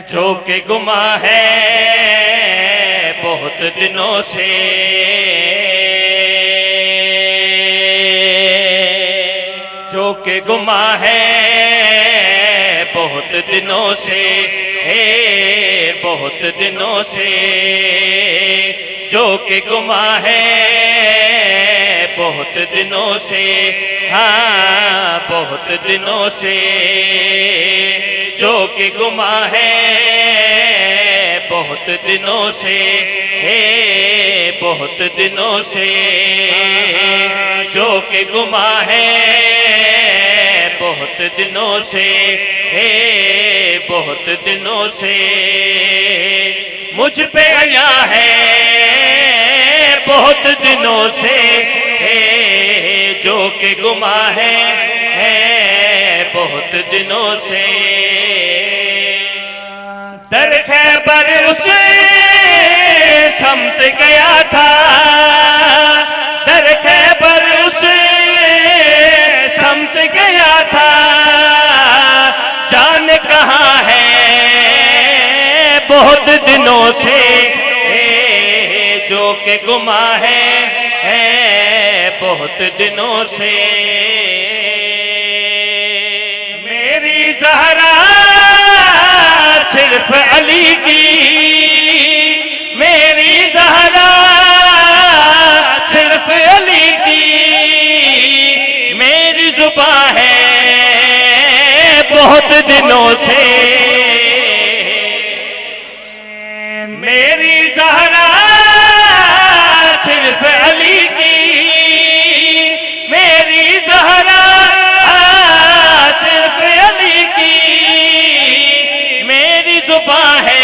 जो कि गुमा है बहुत दिनों से, जो कि गुमा है बहुत दिनों से, बहुत दिनों से, जो कि गुमा है बहुत दिनों से, हाँ बहुत दिनों से, जो कि गुमा है बहुत दिनों से, बहुत दिनों से, जो कि गुमा है बहुत दिनों से, बहुत दिनों से, मुझ पे आया है बहुत दिनों से, जो कि गुमा है बहुत दिनों से। दर खैबर उसे समझ गया था, दर खैबर उसे समझ गया था, जान कहाँ है बहुत दिनों से, जो कि गुमा है बहुत दिनों से। मेरी ज़हरा सिर्फ अली की, मेरी ज़हरा सिर्फ अली की, मेरी ज़ुबान है बहुत दिनों से, मेरी ज़हरा सिर्फ अली की, मेरी ज़हरा सिर्फ अली की, मेरी ज़ुबान है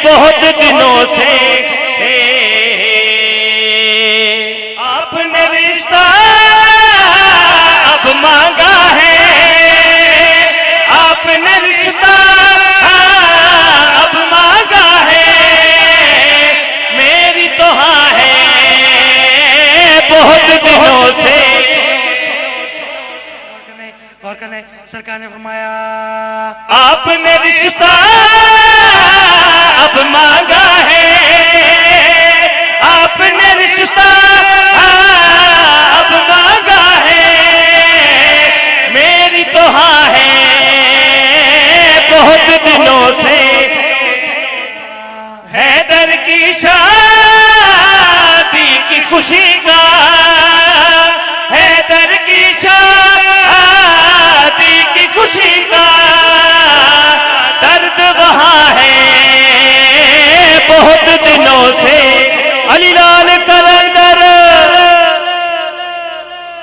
बहुत दिनों से। आपने रिश्ता अब मांगा है, आपने रिश्ता अब मांगा है, मेरी तो हाँ है बहुत दिनों से। गौर करने सरकार ने फरमाया आपने रिश्ता अब मांगा